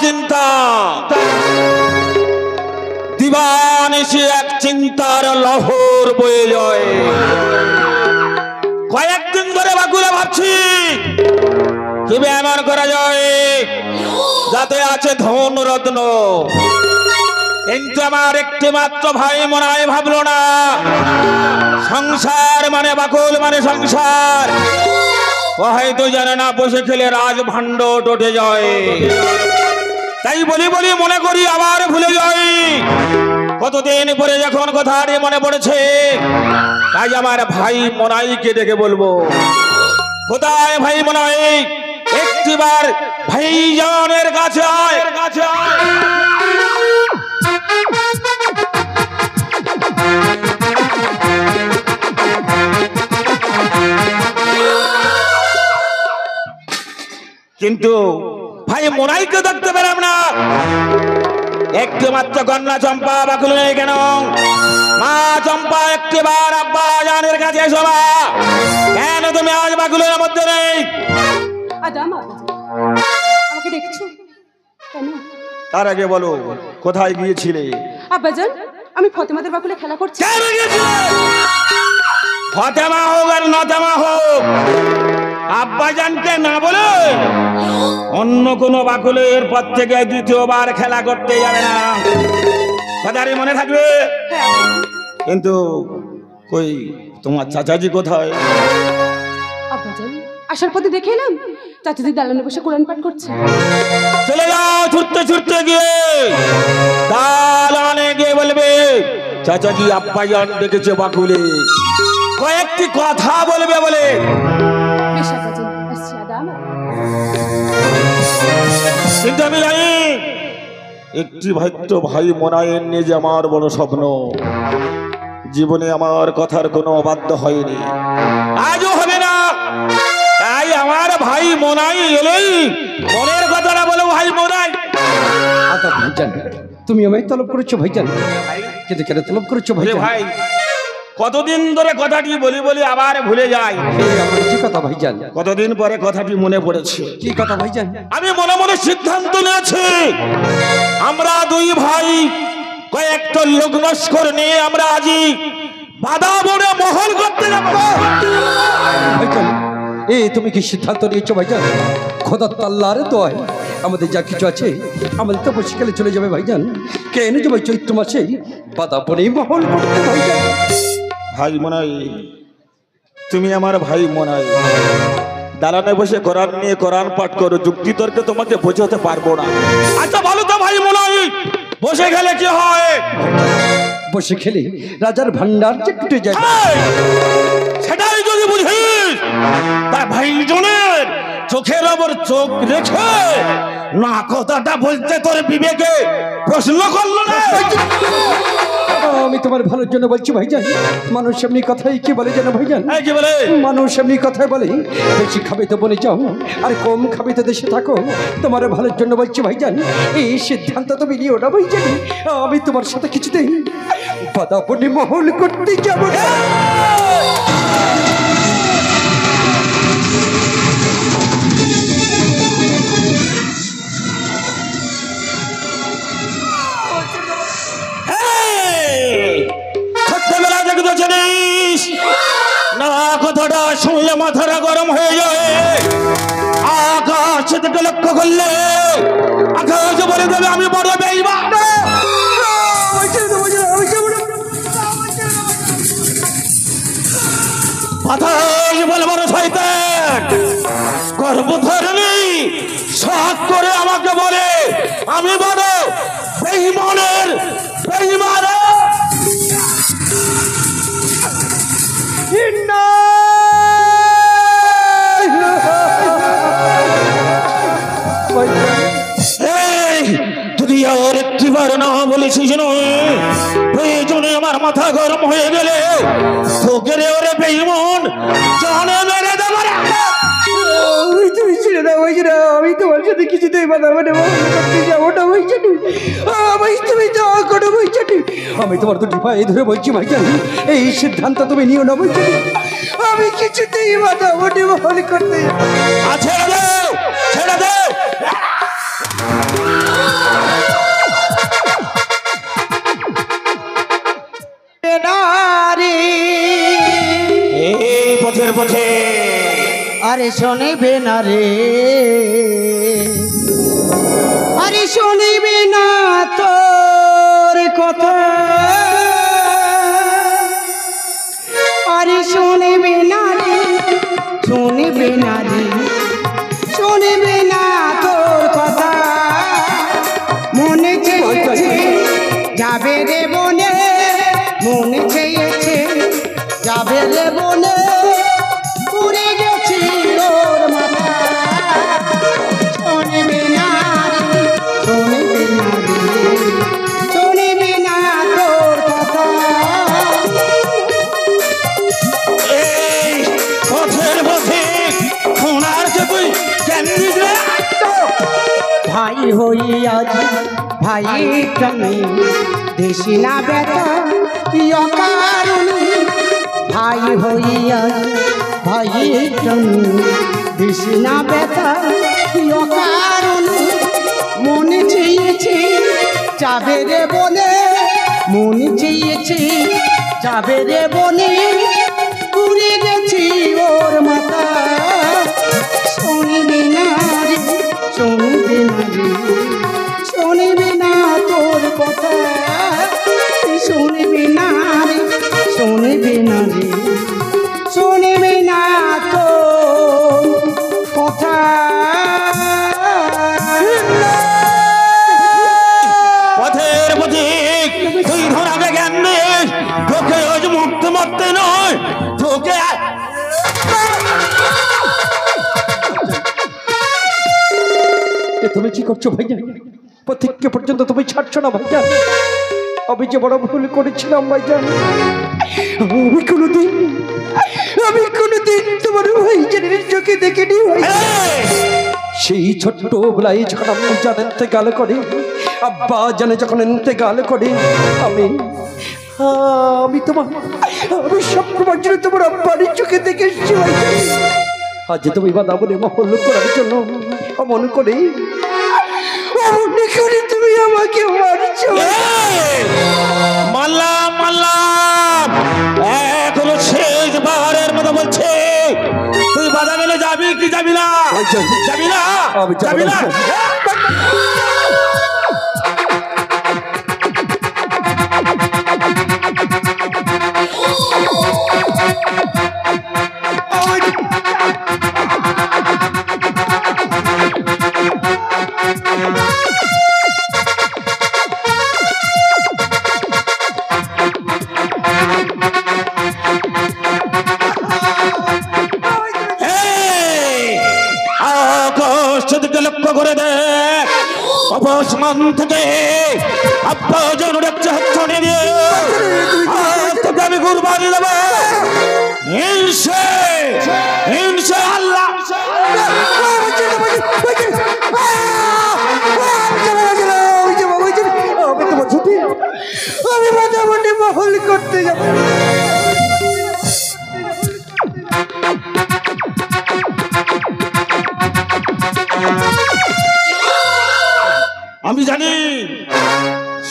চিন্তা, দিবানিশি এক চিন্তার লহর বয়ে যায়। কয়েকদিন ধরে বাকুলে ভাবছি কি এমন করা যায় যাতে আছে ধন রত্ন, কিন্তু আমার একটি মাত্র ভাই মনে হয় ভাবলো না সংসার মানে বাকুল মানে সংসার। ও হয়তো জানে না বসে খেলে রাজভাণ্ড টোটে যায়। তাই বলি বলি মনে করি আবার ভুলে যাই। কতদিন পরে যখন কথাটি মনে পড়েছে, তাই আমার ভাই মনাইকে ডেকে বলবো, কোথায় ভাই মনাই, একটিবার ভাইজানের কাছে আয়। কিন্তু ভাই মোনাইকে দেখতে পেলাম না। একটি মাত্র কন্যা চম্পা বাকুল নেই কেন? মা চম্পা একটিবার আব্বা জানের কাছে এসো। কেন তুমি আজ বাকুলের মধ্যে নেই? আমাকে দেখছো কেন? তার আগে বলো কোথায় গিয়েছিলে? আব্বাজান, আমি ফতেমাদের বাকুলে খেলা করছি। ফতেমা হোক আর নতেমা হোক, আব্বাজানকে না বলে অন্য কোনো বাকুলের পর থেকে দ্বিতীয়বার খেলা করতে যাবে না, কথাটি মনে থাকবে। কিন্তু কই তোমার চাচাজি কোথায়? আব্বাজান, আসার পথে দেখে এলাম চাচাজি দালানে বসে কোরআন পাঠ করছে। চলে যাও ছুটতে ছুটতে গিয়ে দালানে গিয়ে বলবে চাচাজি আব্বাজান ডেকেছে বাকুলে, কয়েকটি কথা বলবে বলে। কিন্তু আমি জানি একটি ভাইত্র ভাই মনায়ের নিয়ে যে আমার বড় স্বপ্ন। জীবনে আমার কথার কোনো অবাধ্য হয়নি, আজও হবে না। তাই আমার ভাই মনাই এলেই মনের কথাটা বলো ভাই মনাই। আচ্ছা ভাইজান, তুমি আমায় তলব করেছো ভাইজান, কিন্তু কেন তলব করেছো ভাইজান? ভাই কতদিন ধরে কথাটি বলি বলি আবার ভুলে যাই। কি কথা ভাইজান? কতদিন পরে কথাটি মনে পড়েছে। কি কথা ভাইজান? আমি মনে মনে সিদ্ধান্ত নিয়েছি, আমরা দুই ভাই কয়েকটা লোক লস্কর নিয়ে আমরা আজই বাদাবনে মহল করতে যাব। ভাইজান, তুমি কি সিদ্ধান্ত নিয়েছো ভাইজান? খোদা আল্লাহর দোয়ায় আমাদের যা কিছু আছে আমাদের তো বসিকালে চলে যাবে ভাইজান। কেন যাবে চৈত্র মাসে বাদাবনে মহল করতে ভাইজান? ভাই মনাই, তুমি আমার ভাই মনাই, দালানে বসে কোরআন নিয়ে কোরআন পাঠ করো, যুক্তি তর্কে তোমাকে বোঝাতে পারবো না। আচ্ছা বলো তো ভাই মনাই, বসে খেলে কি হয়? বসে খেলে রাজার ভান্ডার যে টুটে যায়। সেটাই যদি বুঝিস, তার ভাইজনের চোখের ওপর চোখ রেখে না কথাটা বলতে তোর বিবেকে প্রশ্ন করলো না? আমি তোমার ভালোর জন্য বলছি ভাইজান। মানুষ এমনি কথাই কি বলে জানো ভাইজান? কি বলে? মানুষ এমনি কথাই বলে, বেশি খাবে তো বনে যাও আর কম খাবে তো দেশে থাকো। তোমার ভালোর জন্য বলছি ভাইজান, এই সিদ্ধান্ত তুমি নিও না ভাইজান। আমি তোমার সাথে কিছুতেই বাদাবনে মহল করতে যাব না। না কথাটা শুনলে মাথাটা গরম হয়ে যায়। আকাশ থেকে লক্ষ্য করলে আকাশ বলে দেবে আমি বড় বেঈমান। বাতাস বলে বড় শয়তান, গর্ভধারিণী শখ করে আমাকে বলে আমি বড় বেঈমানের বেঈমান। তুই আর একটিবার না বলেছিস প্রয়োজনে আমার মাথা গরম হয়ে গেলে তোকে রে ওরে বেঈমান জানে মেরে দেব। তুমি ছেড়ে দাও ভাইজান, আমি তোমার সাথে কিছুতেই বাদাবনে মহল করতে যাবো না ভাইজান। তুমি যা করো ভাইজান, আমি তোমার দুটি পায়ে ধরে বলছি ভাইজান, এই সিদ্ধান্ত তুমি নিও না ভাইজান। আমি কিছুতেই বাদাবনে মহল করতে যাবো। ছেড়ে দাও, ছেড়ে দাও। পথে আরে শোনেবে না রে, আরে শোনেবে না তোর কথা, আরে শোনেবে না রে, শোনেবে না রে, শোনেবে না তোর কথা। মনে চেয়েছে যাবে রে বনে, মনে চেয়েছে যাবে রে বনে, পুড়ে গেছি ওর মাথা। শোনেবে না রে, শোনেবে না রে, শোনেবে না তোর কথা। এই পথের পথে সোনার যে তুই কেন ভাই হইয়া ভাই কানে দেশি না বেটা অকারণে, ভাই হইয়া ভাই কানে দেশি না বেটা অকারণে। মনে চেয়েছে যাবে রে বলে, মনে চেয়েছে যাবে রে বলে, পুড়ে গেছি ওর মাথা। শোনবে না রে, শোনবে না রে, শোনবে না তোর কথা। শোনবে না রে, শোনবে না রে, শোনবে না তোর কথা। পথের পথে তুই ধরাকে জ্ঞান দিস, তোকে ওই মুক্তি মরতে নয়, তোকে তুমি কি করছো ভাইজান? প্রতিজ্ঞা পর্যন্ত তুমি ছাড়ছো না ভাইজান। আমি যে বড় ভুল করেছিলাম ভাইজান। আমি কোনোদিন তোমার ভাইজানের চোখে দেখিনি ভাইজান। সেই ছোট্ট বেলায় যখন আমি জান ইন্তেকাল করে, আব্বা জানে যখন ইন্তেকাল করে, আমি তোমার আমি সবসময় জন্য তোমার আব্বার চোখে দেখে এসেছি ভাইজান। আজ তুমি বাধা বলে মহল করার জন্য অমন করে তুমি আমাকে মারছো। মাল্লাম মাল্লাম, এখনো শেষ বারের মতো বলছে, তুই বাধা মেলে যাবি কি যাবি না? যাবি না, যাবি না। লক্ষ্য করে দেখ, অপসমান থেকে আব্বা যেন একটা হাতছানি দিয়ে তোকে আমি কুরবানি দেব ইনশাআল্লাহ। আমি মোটামুটি মহল করতে যাব। আমি জানি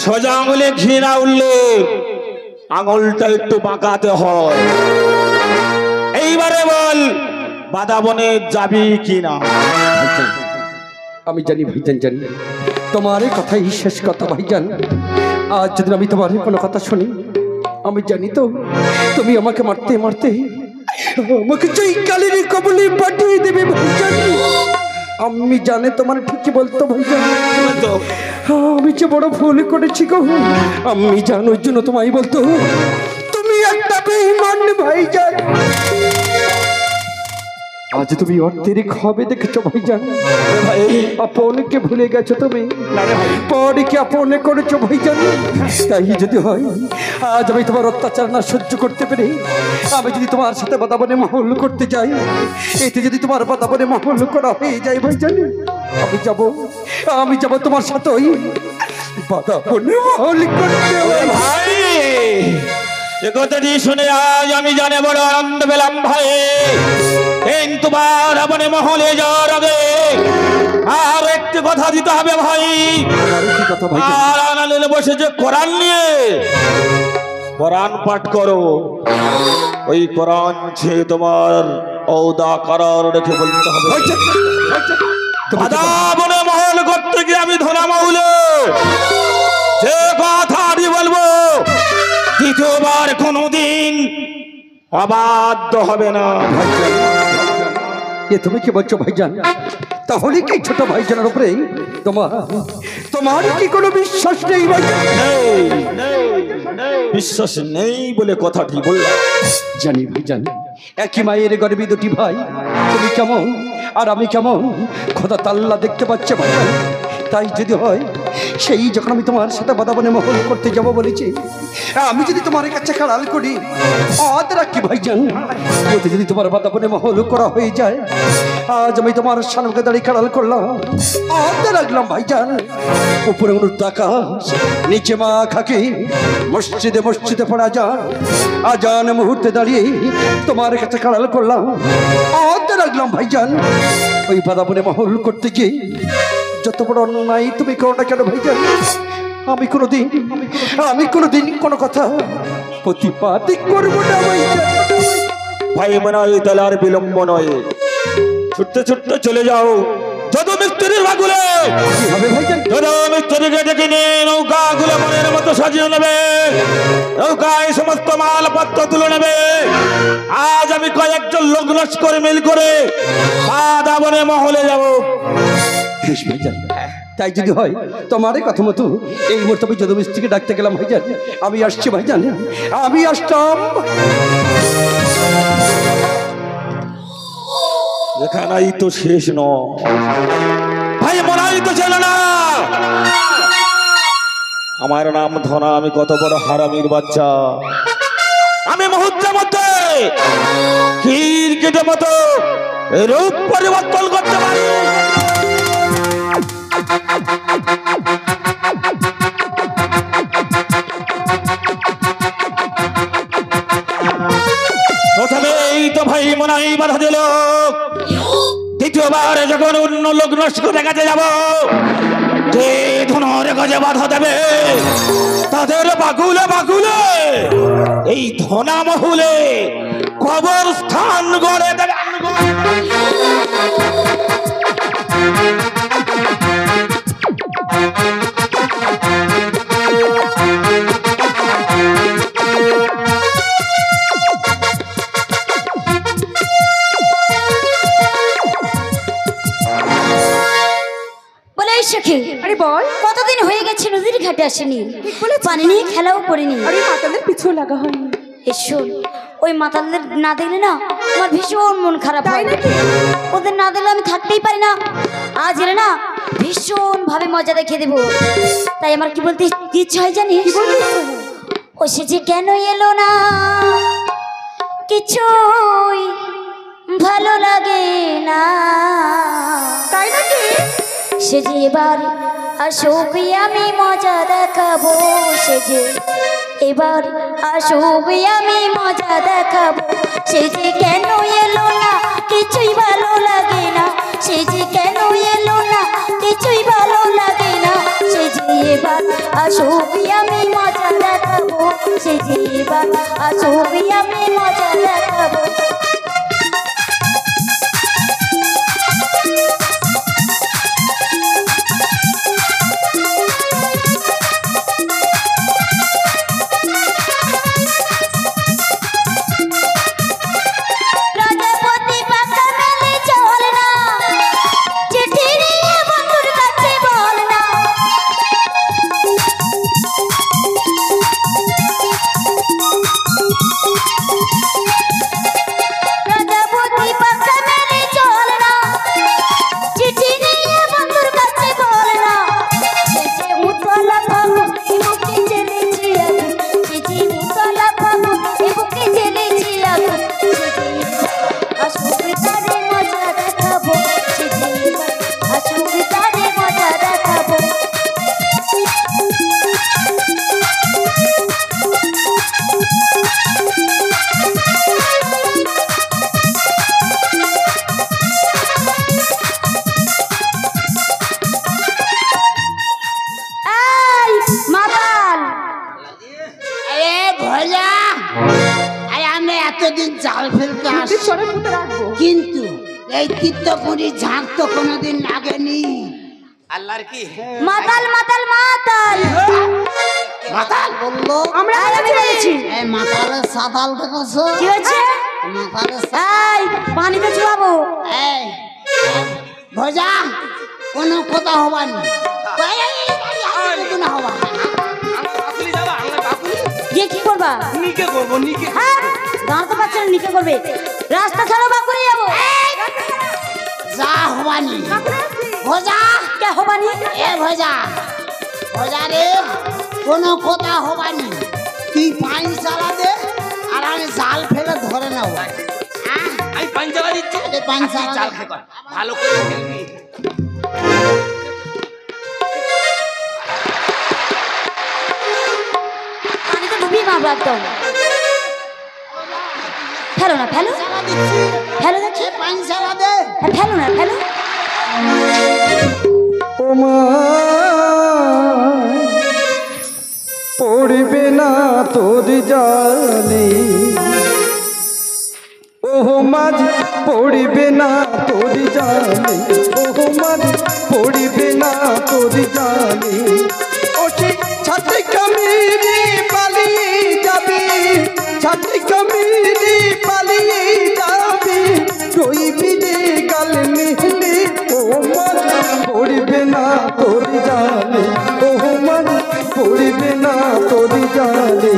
সোজা আঙুলে ঘি না উঠলে আঙুলটা একটু বাঁকাতে হয়। এইবারে বল, বাধা বনে যাবি কিনা? আমি জানি ভাইজান, জানি তোমার কথাই শেষ কথা ভাইজান। আজ যদি আমি তোমার কোনো কথা শুনি, আমি জানি তো তুমি আমাকে মারতে মারতে আমাকে সেই কালের কবলে পাঠিয়ে দেবে ভাইজান। আমি জানি তোমার ঠিকই বলতো ভাইজান, আমি যে বড় ভুল করেছি গো। আমি জানোর জন্য তোমায় বলতো, তুমি একটা বেঈমান ভাইজান। আজ তুমি অর্থের খাবে দেখেছো ভাইজান। আপনকে ভুলে গেছো তুমি, পরকে আপনে করেছো ভাইজান। তাই যদি হয়, আজ আমি তোমার অত্যাচার না সহ্য করতে পেরে আমি যদি তোমার সাথে বাতাবনে মহল করতে যাই, এতে যদি তোমার বাতাবনে মহল করা হয়ে যায় ভাইজান, আমি যাব তোমার সাথে ওই বাতাবনে মহল করতে। ভাই, এ কথাটি শুনে আজ আমি জানে বড় আনন্দ পেলাম ভাই। কিন্তু বাতাবনে মহলে যাওয়ার আগে আর একটি কথা দিতে হবে ভাই। আর আনালে বসে যে কোরআন নিয়ে কোরআন পাঠ করো। ওই কোরআন যে তোমার ঔদা করার রেখে বলতে হবে। বাধা বনে মহল করতে গিয়ে আমি ধনা মহলে যে কথা আমি বলবো দ্বিতীয়বার কোনোদিন অবাধ্য হবে না। এ তুমি কি বলছো ভাইজান? তাহলে কি ছোট ভাইজানের উপরে তোমার কি কোনো বিশ্বাস নেই ভাইজান? বিশ্বাস নেই বলে কথাটি বললাম। জানি ভাইজান, একই মায়ের গর্ভে দুটি ভাই, তুমি কেমন আর আমি কেমন খোদা তাল্লা দেখতে পাচ্ছে ভাইজান। তাই যদি হয় সেই যখন আমি তোমার সাথে বাদাবনে মহল করতে যাব বলেছি, আমি যদি তোমার কাছে কাড়াল করি আদরা কি ভাইজান, এতে যদি তোমার বাদাবনে মহল করা হয়ে যায়, আজ আমি তোমার সামনে দাঁড়িয়ে কাড়াল করলাম আদরা রাখলাম ভাইজান। উপরে অনুর টাকা নিচে মা খাকি, মসজিদে মসজিদে পড়া যান আজান মুহূর্তে দাঁড়িয়ে তোমার কাছে কাড়াল করলাম আদরা রাখলাম ভাইজান। ওই বাদাবনে মহল করতে গিয়ে যত বড় অন্যায় তুমি করো না কেন ভাইজান, আমি কোনোদিন কোনো কথা প্রতিপাদই করবো না ভাইজান। ভাই মনে হয় তাহলে আর বিলম্ব নয়, ছুটতে ছুটতে চলে যাও যদু মিস্ত্রির বাগুলে। কি হবে ভাইজান? যদু মিস্ত্রিকে ডেকে নিয়ে নৌকাগুলো মনের মতো সাজিয়ে নেবে, নৌকায় সমস্ত মালপত্র তুলে নেবে। আজ আমি কয়েকজন লোক লস্কর মিল করে বাদাবনে মহলে যাব। বেশ ভাইজান, তাই যদি হয় তোমার কথা মতো এই মুহূর্তে আমি যদু মিস্ত্রিকে ডাকতে গেলাম ভাইজান। আমি আসছি ভাইজান, আমি আসতাম। এখানেই তো শেষ নয় ভাই, মনাই তো ছিল না। আমার নাম ধনা, আমি কত বড় হারামির বাচ্চা। আমি মুহূর্তের মধ্যে ক্রিকেটের মতো রূপ পরিবর্তন করতে পারি। প্রথমে এই তো ভাই মনাই বাধা দিল, দ্বিতীয়বার যখন অন্য লোক নষ্ট দেখাতে যাব, যে ধনের কাজে বাধা দেবে তাদের বাকুলে বাকুলে এই ধনা মহুলে কবর স্থান গড়ে দেবে। আরে বল, কতদিন হয়ে গেছে নদীর ঘাটে আসেনি, ঠিক বলেছিস। পানি নিয়ে খেলাও করিনি। আরে মাতালের পিছু লাগা হয়নি। এসো, ওই মাতালদের না দেখলে না আমার ভীষণ মন খারাপ তাই হয়। নাকি? ওদের না দেখলে আমি থাকতেই পারি না। আজ এলে না ভীষণ ভাবে মজা দেখে দেবো। তাই আমার কি বলতে ইচ্ছে হয় জানিস? ও সে যে কেন এলো না, কিছুই ভালো লাগে না। তাই নাকি? সে যে এবার আসুক আমি মজা দেখাবো, সে যে এবার আসুক আমি মজা দেখাবো। সে যে কেন এলো না, কিছুই ভালো লাগে না। সে যে কেন এলো না, কিছুই ভালো লাগে না। সে যে এবার আসুক আমি মজা দেখাবো, সে যে এবার আসুক আমি মজা দেখাবো। যদি জাল ফেলতে আস, নদীর চরে পুঁতে রাখবো। কিন্তু এই তীর্থপুরী ঝাঁক তো কোনোদিন লাগেনি। আল্লাহর কি মাতাল মাতাল মাতাল মাতাল বললো, আমরা আমি বলেছি এই মাতালের সাতাল দেখছো? কি হয়েছে? মাতালের এই পানিতে চুয়াবো। এই ভজা কোনো কথা হবানি, না হবা। বাকুলি যাবা আমরা বাকুলি গিয়ে কি করবা? নিকে করবো নিকে হ্যাঁ দাঁড়াতে পারছে না, নিচে করবে। রাস্তা ছাড়ো বা করে যাবো। যা হবানি ভজা, কে হবানি? এ ভজা ভজা রে, কোনো কথা হবানি। তুই পানি চালা দে আর আমি জাল ফেলে ধরে নেব। আমি পানি চালা দিচ্ছি, এই পানি চালা জাল দে। খেয়ে কর, ভালো করে ফেলবি। পানিতে ডুবিয়ে মারবো একদম। ফেলো না, ফেলো চালা দিচ্ছি, ফেলো দেখি। এই পানি চালা দে। হ্যাঁ, ফেলো না, ফেলো। পড়বে না তোর জালে, ওহ মাঝ পড়বে না তোর জালে, ওহ মাঝ পড়বে না তোর জালে। ওঠে ছাতে কামিনী পালিয়ে যাবে, ছাতে কামিনী পালিয়ে যাবে, রইবি রে গাল মেহলে, ও মাঝ পড়বে না তোর জালে, ওহ মাঝ পড়বে না তোর জালে।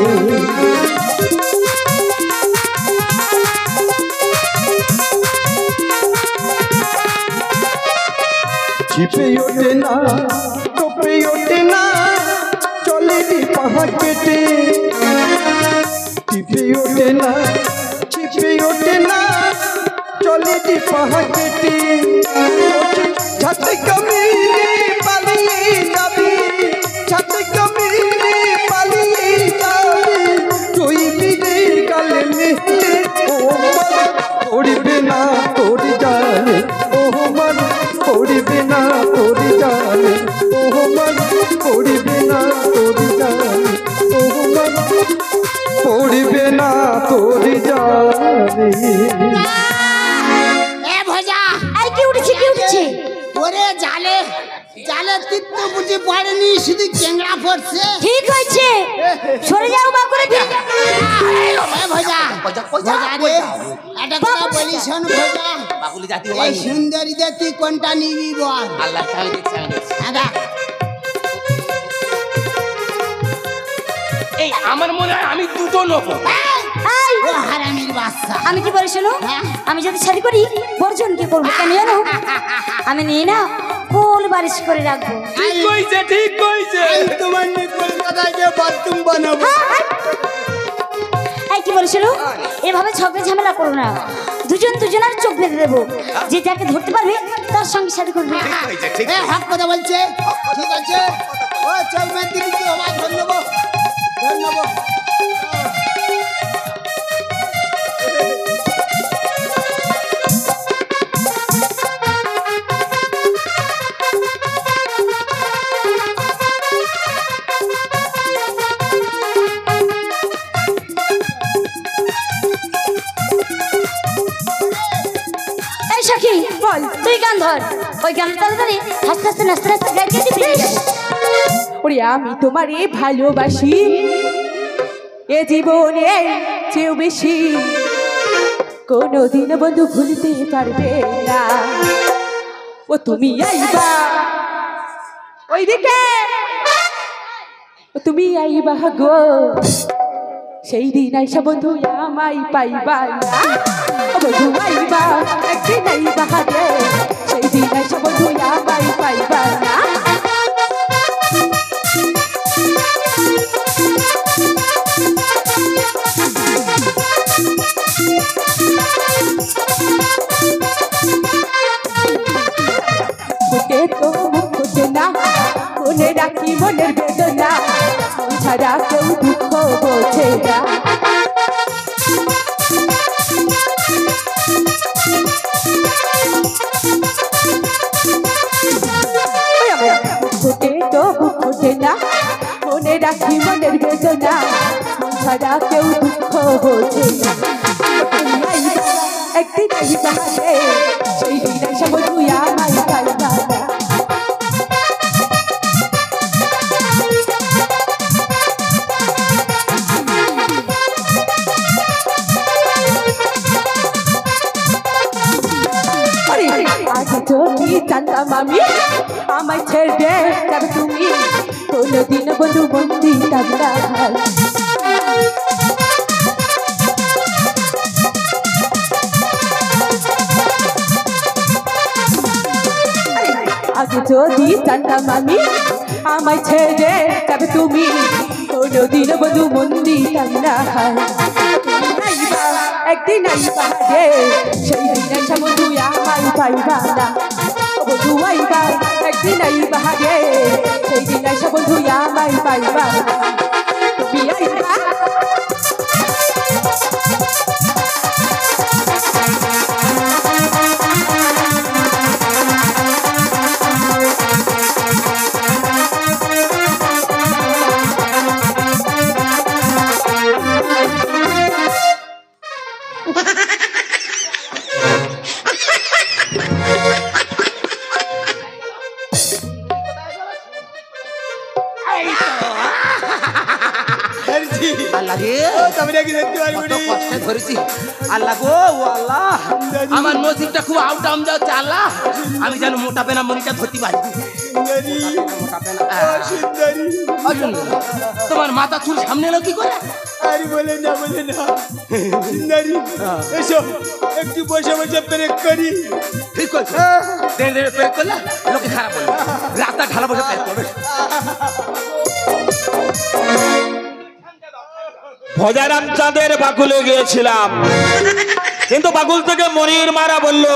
ছিপে ওঠে না টোপে ওঠে না, চলে দি পাহাড় কেটে। ছিপে ওঠে না ছিপে ওঠে না, চলে দি পাহাড় কেটে। ছাতে কামিনী পালিয়ে যাবে, ছাতে কামিনী পালিয়ে যাবে, রইবি রে গালে মেহলে, ও মন পড়বে না তোর জালে, ও মন পড়বে না তোর জালে, ও মন পড়বে না তোর জালে, ও মন পড়বে না তোর জালে। এ ভজা, এই কি উঠেছে, কি উঠেছে? ওরে জালে জালে তীর্থ বুঝি পড়েনি, শুধু চেংড়া পড়ছে। ঠিক হয়েছে, সরে যাও বা করে দিন। এ ভজা ভজা রে, একটা কথা বলি শোন ভজা, বাকুলি জাতি এই সুন্দরীদের তুই কোনটা নিবি বল? আল্লাহ আমি দেখছি আমি দেখছি। হ্যাঁ দেখ। এই আমার মনে হয় আমি দুটো নেবো। এই, ও হারামির বাচ্চা, আমি কি বলি শোনো, হ্যাঁ? আমি যদি শাড়ি করি বর্জনকে করবো কেন জানো? আমি নিয়ে না কোল বারিশ করে রাখবো। ঠিক কইছে ঠিক কইছে। তোমার নিয়ে কলকাতায় গিয়ে বাথরুম বানাবো। এই কি বলি শোনো, এভাবে ঝগড়া ঝামেলা করো না। দুজন দুজনের চোখ বেঁধে দেবো, যে যাকে ধরতে পারবে তার সঙ্গে শাড়ি করবে। এ হক কথা বলছে, ঠিক আছে। ও চল মেয়ে দিবি কি হবা, ধন্যবাদ ধন্যবাদ। এই সখী বল, তুই গান ধর, ওই গানের তালে তালে হাসতে হাসতে নাচতে নাচতে গাইতে গাইতে বেরিয়ে যাবো। ওরে আমি তোমারে ভালোবাসি, এ জীবনে চেয়েও বেশি, কোনোদিন বন্ধু ভুলতে পারবে না। ও তুমি আইবা ওইদিকে, ও তুমি আইবা গো, সেই দিন আইসা বন্ধু আমায় পাইবা না। ও বন্ধু আইবা একদিন আইবা রে, সেই দিন আইসা বন্ধু আমায় পাইবা না। ফুটে তো ফুটে না, মনে রাখি মনের বেদনা, ছাড়া কেউ দুঃখ বোঝে না। ফুটে তো ফুটে না, মনে রাখি মনের বেদনা, ছাড়া কেউ দুঃখ বোঝে না। চান্দা মামি আমায় ছেড়ে যাবে তুমি কোনোদিন বন্ধু বন্দি কান্দা হাল আগে যদি চান্দা মামি আমায় ছেড়ে যাবে তুমি কোনোদিন বন্ধু বন্দি কান্দা হাল একদিন আইবা রে সেই দিন এসে বন্ধু আমায় পাইবা না বন্ধু আইবা একদিন আইবা রে সেই দিন এসে বন্ধু আমায় পাইবা না তুমি আইবা আল্লাহ রে কত কষ্টে ধরেছি আল্লাহ গো ও আল্লাহ আমার নসিবটা খুব আউটাম যাচ্ছে আল্লাহ আমি যেন মোটা পেনা মনিটা ধরতে পারি তোমার মাথা চুল সামনে এলো কি করে আরে বলে না নারী এসো একটু বসে বসে ব্রেক করি ঠিক কইছো দেড় দেড় প্রেক করলে লোকে খারাপ বলবে রাস্তা ঢালা বসে প্রেক করবে ভজারাম চাঁদের বাকুলে গিয়েছিলাম কিন্তু বাকুল থেকে মনির মারা বলল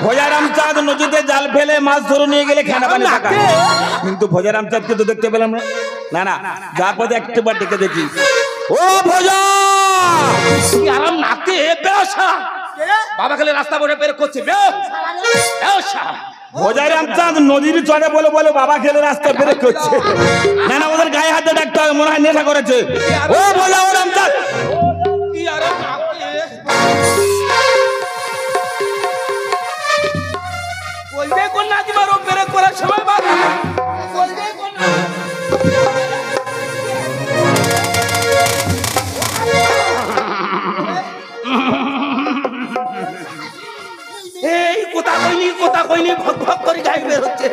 ভজারাম চাঁদ নদীতে জাল ফেলে মাছ ধরে নিয়ে গেলে খেনা পানি থাকা কিন্তু ভজারাম চাঁদকে তো দেখতে পেলাম না না না যা পথে একটাবার ডেকে দেখি ও ভজা আরাম নাতে বেওসা বাবা খালি রাস্তা বসে বের করছে বেওসা ভজারাম চাঁদ নদীর চড়ে বলে বলে বাবা খেলে রাস্তা বের করছে না না ওদের গায়ে হাতে ডাকতে হবে মনে হয় নেশা করেছে ও ভজা ও রামচাঁদ কি আরাম নাতে বলবে কোন না দিবার ও বের করার সময় বাবা বলবে কোন না এই কথা কইনি ভক ভক করে গায়ে বের হচ্ছে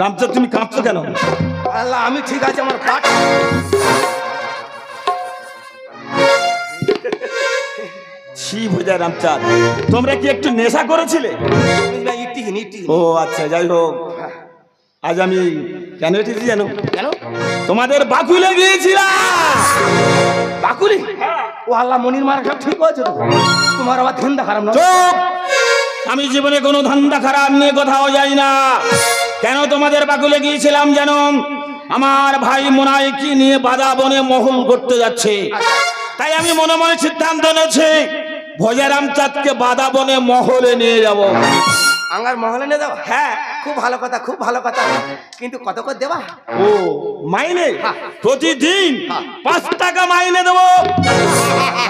রামচাঁদ তুমি কাঁপছো কেন আল্লাহ আমি ঠিক আছে আমার পাট ছি ভজা রামচাঁদ তোমরা কি একটু নেশা করেছিলে ও আচ্ছা যাই হোক আজ আমি কেন এসেছি জানো কেন তোমাদের বাকুলে গিয়েছিলাম বাকুলি ও আল্লাহ মনির মারা সব ঠিক হয়েছে তো তোমার আবার ধান্দা খারাপ না চুপ আমি জীবনে কোনো ধান্দা খারাপ নিয়ে কোথাও যাই না কেন তোমাদের বাকুলে গিয়েছিলাম জানো আমার ভাই মোনাইকি নিয়ে বাদা বনে মহল করতে যাচ্ছে তাই আমি মনে মনে সিদ্ধান্ত নিয়েছি ভজারাম চাঁদকে বাদা বনে মহলে নিয়ে যাব আঙ্গার মহলে নিয়ে যাও হ্যাঁ খুব ভালো কথা খুব ভালো কথা কিন্তু কত করে দেবা ও মাইনে প্রতিদিন 5 টাকা মাইনে দেবো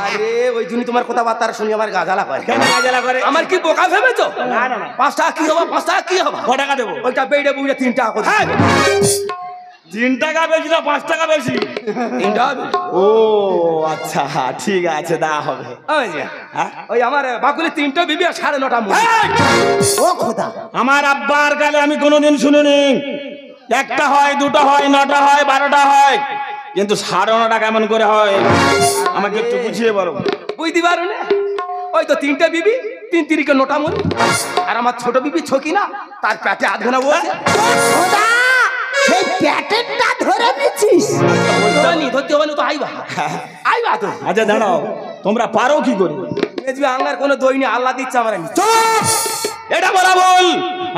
আরে ওই জন্য তোমার কথাবার্তা শুনি আমার গাজালা করে কেন গাজালা করে আমার কি বোকা ভেবেছো না না না 5 টাকা কি হবে 5 টাকা কি হবে 5 টাকা দেবো ওইটা বেড়ে বুড়ে 3 টাকা করে 3 টাকা বেশি না 5 টাকা বেশি 3 টাকা ও আচ্ছা ঠিক আছে দেওয়া হবে ওই যে ওই আমার বাকুলি 3টা বিবি আর 9.5টা মুরগি ও খোদা আমার আব্বার কালে আমি কোনোদিন শুনিনি একটা হয় দুটো হয় 9টা হয় 12টা হয় কিন্তু 9.5 কেমন করে হয় আমাকে একটু বুঝিয়ে বলো বুঝতে পারো না ওই তো 3টা বিবি 3 তিরিকে 9টা মুরগি আর আমার ছোট বিবি ছকি না তার পেটে আধখানা বসে খোদা সেই প্যাটেনটা ধরে নিচ্ছিস জানি ধরতে হবে না তো আইবা তো আচ্ছা দাঁড়াও তোমরা পারো কি করে বেজবে আঙ্গার কোনো দই নেই আল্লাহ দিচ্ছে আমার চুপ! এটা বলা বল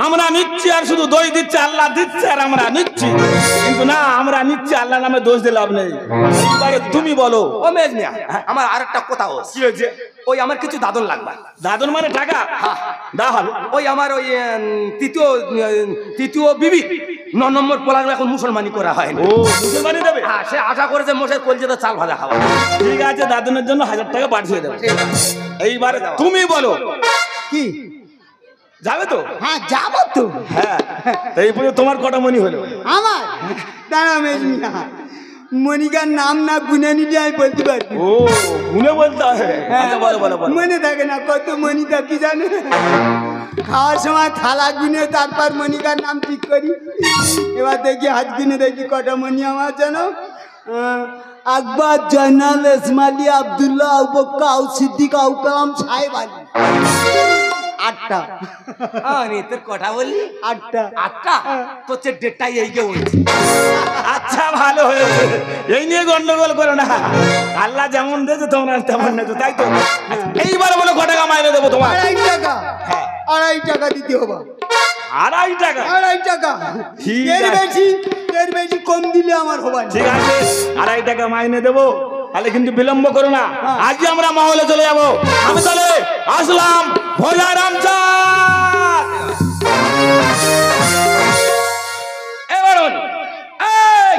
আমরা নিচ্ছি আর শুধু দই দিচ্ছে আল্লাহ দিচ্ছে আর আমরা নিচ্ছি কিন্তু না আমরা নিচ্ছি আল্লাহ নামে দোষ দিলে লাভ নেই এবারে তুমি বলো ও মেজ মিয়া আমার আরেকটা কথা কি হয়েছে ওই আমার কিছু দাদন লাগবে দাদন মানে টাকা দা হবে ওই আমার ওই তৃতীয় বিবি 9 নম্বর পোলার এখন মুসলমানি করা হয় ও মুসলমানি দেবে হ্যাঁ সে আশা করেছে মোষের কলজেতে চাল ভাজা খাওয়া ঠিক আছে দাদনের জন্য 1000 টাকা পাঠিয়ে দেবো এইবারে তুমি বলো কি যাবে তো হ্যাঁ যাবো তো হ্যাঁ এই পুজো তোমার কটা মনি হলো আমার দাঁড়া মেজমিয়া মনিকার নাম না গুনে নিলে আমি বলতে পারি ও গুনে বলতে হয় আচ্ছা বলো বলো বলো মনে থাকে না কত মনিকা কি জানে খাওয়ার সময় থালা গিনে তারপর মনিকার নাম ঠিক করি। এবার দেখি হাত গিনে দেখি কটা মনি আমার যেন আকবর, জয়নাল, ইসমাইলি, আব্দুল্লাহ, আবু বক্কর, আউ সিদ্দিক, আউ কালাম, সাহেব আলী। 8টা। তোর কটা বললি? 8টা। 8টা? তোর চেয়ে 1.5টাই এইকে বলছি। আচ্ছা ভালো হয়েছে, এই নিয়ে গন্ডগোল করো না। আল্লাহ যেমন দিয়েছে তোমরা তেমন নেছো, তাই তো? এইবার বলো ক টাকা মাইনে দেবো তোমার? 2.5 টাকা। 2.5 টাকা দিতে হবে। 2.5 টাকা? 2.5 টাকা। ঠিক এর আছে। বেশি কম দিলে আমার হবে না। ঠিক আছে, 2.5 টাকা মাইনে দেবো, তাহলে কিন্তু বিলম্ব করো না। আজকে আমরা মহলে চলে যাবো। আমি তাহলে আসলাম। ভোলা রামচাঁদ। এবার বলো, এই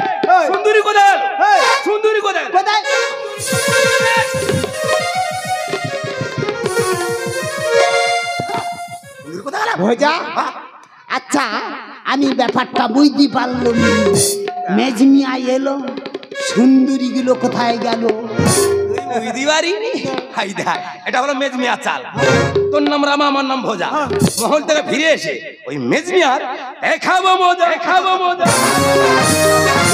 সুন্দরী কোথায় গেল? সুন্দরী কোথায় গেল? কোথায়? ভোজা, আচ্ছা আমি ব্যাপারটা বুঝতে পারলাম। মেজমিয়া এলো, সুন্দরী গুলো কোথায় গেল? বুঝতে পারিনি? হাই দেখ, এটা হলো মেজমিয়া চাল। তোর নাম রামা, আমার নাম ভোজা। মহল থেকে ফিরে এসে ওই মেজমিয়ার দেখাবো মজা, দেখাবো মজা।